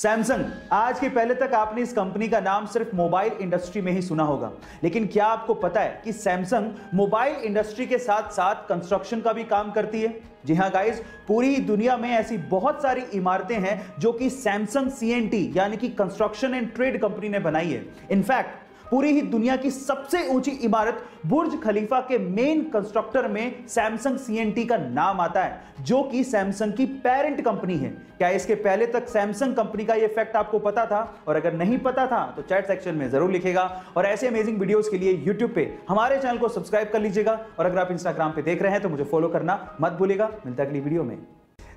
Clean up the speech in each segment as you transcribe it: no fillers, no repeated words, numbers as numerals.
Samsung. आज के पहले तक आपने इस कंपनी का नाम सिर्फ मोबाइल इंडस्ट्री में ही सुना होगा, लेकिन क्या आपको पता है कि सैमसंग मोबाइल इंडस्ट्री के साथ साथ कंस्ट्रक्शन का भी काम करती है। जी हां गाइस, पूरी दुनिया में ऐसी बहुत सारी इमारतें हैं जो कि सैमसंग सीएनटी यानी कि कंस्ट्रक्शन एंड ट्रेड कंपनी ने बनाई है। इनफैक्ट पूरी ही दुनिया की सबसे ऊंची इमारत बुर्ज खलीफा के मेन कंस्ट्रक्टर में सैमसंग सीएनटी का नाम आता है, जो कि सैमसंग की पेरेंट कंपनी है। क्या इसके पहले तक सैमसंग कंपनी का ये फैक्ट आपको पता था? और अगर नहीं पता था तो चैट सेक्शन में जरूर लिखेगा। और ऐसे अमेजिंग वीडियोस के लिए यूट्यूब पे हमारे चैनल को सब्सक्राइब कर लीजिएगा। और अगर आप इंस्टाग्राम पे देख रहे हैं तो मुझे फॉलो करना मत भूलिएगा। मिलता है अगली वीडियो में।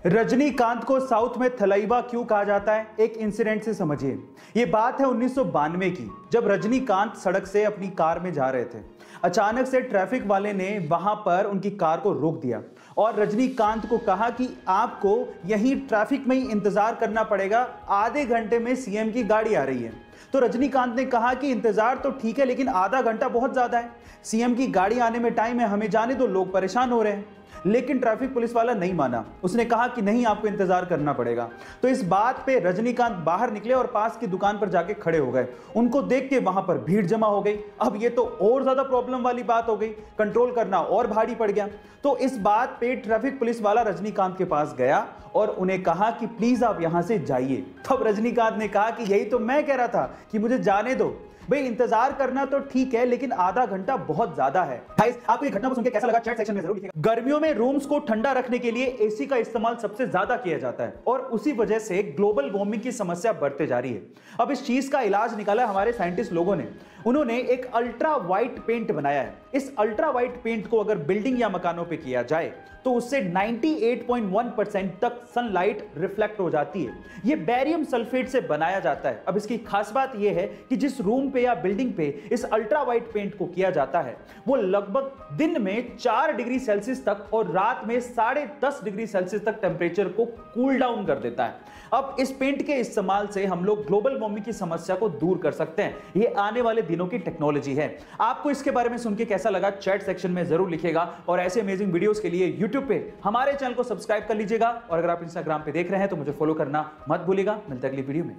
रजनीकांत को साउथ में थलैवा क्यों कहा जाता है, एक इंसिडेंट से समझिए। यह बात है 1992 की, जब रजनीकांत सड़क से अपनी कार में जा रहे थे। अचानक से ट्रैफिक वाले ने वहां पर उनकी कार को रोक दिया और रजनीकांत को कहा कि आपको यहीं ट्रैफिक में ही इंतजार करना पड़ेगा, आधे घंटे में सीएम की गाड़ी आ रही है। तो रजनीकांत ने कहा कि इंतजार तो ठीक है, लेकिन आधा घंटा बहुत ज्यादा है, सीएम की गाड़ी आने में टाइम है, हमें जाने दो, लोग परेशान हो रहे हैं। लेकिन ट्रैफिक पुलिस वाला नहीं माना, उसने कहा कि नहीं, आपको इंतजार करना पड़ेगा। तो इस बात पे रजनीकांत बाहर निकले और पास की दुकान पर जाके खड़े हो गए। उनको देख के वहां पर भीड़ जमा हो गई। अब ये तो और ज्यादा प्रॉब्लम वाली बात हो गई, कंट्रोल करना और भारी पड़ गया। तो इस बात पे ट्रैफिक पुलिस वाला रजनीकांत के पास गया और उन्हें कहा कि प्लीज आप यहां से जाइए। तब रजनीकांत ने कहा कि यही तो मैं कह रहा था कि मुझे जाने दो भाई, इंतजार करना तो ठीक है, लेकिन आधा घंटा बहुत ज्यादा है। गाइस, आपको ये घटना को सुनकर कैसा लगा चैट सेक्शन में जरूर लिखिएगा। गर्मियों में रूम्स को ठंडा रखने के लिए एसी का इस्तेमाल सबसे ज्यादा किया जाता है और उसी वजह से ग्लोबल वार्मिंग की समस्या बढ़ते जा रही है। अब इस चीज का इलाज निकाला हमारे साइंटिस्ट लोगों ने। उन्होंने एक अल्ट्रा वाइट पेंट बनाया है। इस अल्ट्रा वाइट पेंट को अगर बिल्डिंग या मकानों पे किया जाए तो उससे 98.1% तक सनलाइट रिफ्लेक्ट हो जाती है। यह बेरियम सल्फेट से बनाया जाता है। अब इसकी खास बात यह है कि जिस रूम पे या बिल्डिंग पे इस अल्ट्रा वाइट पेंट को किया जाता है वो लगभग दिन में 4 डिग्री सेल्सियस तक और रात में 10.5 डिग्री सेल्सियस तक टेंपरेचर को कूल डाउन कर देता है। अब इस पेंट के इस्तेमाल से हम लोग ग्लोबल वार्मिंग की समस्या को दूर कर सकते हैं। यह आने वाले दिनों की टेक्नोलॉजी है। आपको इसके बारे में सुन के कैसा लगा चैट सेक्शन में जरूर लिखिएगा। और ऐसे अमेजिंग वीडियोस के लिए यूट्यूब पे हमारे चैनल को सब्सक्राइब कर लीजिएगा। और अगर आप इंस्टाग्राम पे देख रहे हैं तो मुझे फॉलो करना मत भूलिएगा। मिलते हैं अगली वीडियो में।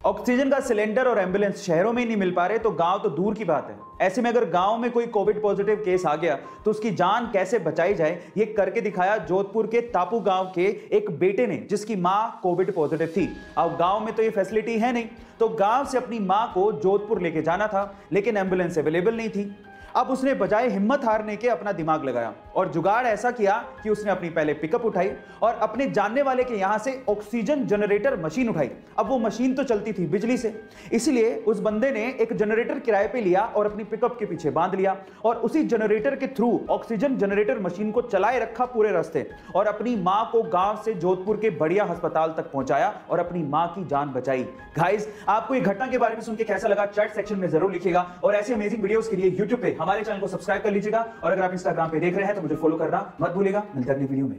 ऑक्सीजन का सिलेंडर और एम्बुलेंस शहरों में ही नहीं मिल पा रहे तो गांव तो दूर की बात है। ऐसे में अगर गांव में कोई कोविड पॉजिटिव केस आ गया तो उसकी जान कैसे बचाई जाए, ये करके दिखाया जोधपुर के तापू गांव के एक बेटे ने, जिसकी मां कोविड पॉजिटिव थी। अब गांव में तो ये फैसिलिटी है नहीं, तो गांव से अपनी मां को जोधपुर लेके जाना था, लेकिन एम्बुलेंस अवेलेबल नहीं थी। अब उसने बजाय हिम्मत हारने के अपना दिमाग लगाया और जुगाड़ ऐसा किया कि उसने अपनी पहले पिकअप उठाई और अपने जानने वाले के यहां से ऑक्सीजन जनरेटर मशीन उठाई। अब वो मशीन तो चलती थी बिजली से, इसलिए उस बंदे ने एक जनरेटर किराए पे लिया और अपनी पिकअप के पीछे बांध लिया और उसी जनरेटर के थ्रू ऑक्सीजन जनरेटर मशीन को चलाए रखा पूरे रास्ते और अपनी मां को गांव से जोधपुर के बढ़िया अस्पताल तक पहुंचाया और अपनी मां की जान बचाई। गाइस, आपको ये घटना के बारे में सुन के कैसा लगा चैट सेक्शन में जरूर लिखिएगा। और ऐसे अमेजिंग वीडियोस के लिए यूट्यूब पे हमारे चैनल को सब्सक्राइब कर लीजिएगा। और अगर आप इंस्टाग्राम पे देख रहे हैं तो मुझे फॉलो करना मत भूलिएगा। मिलते हैं अगली वीडियो में।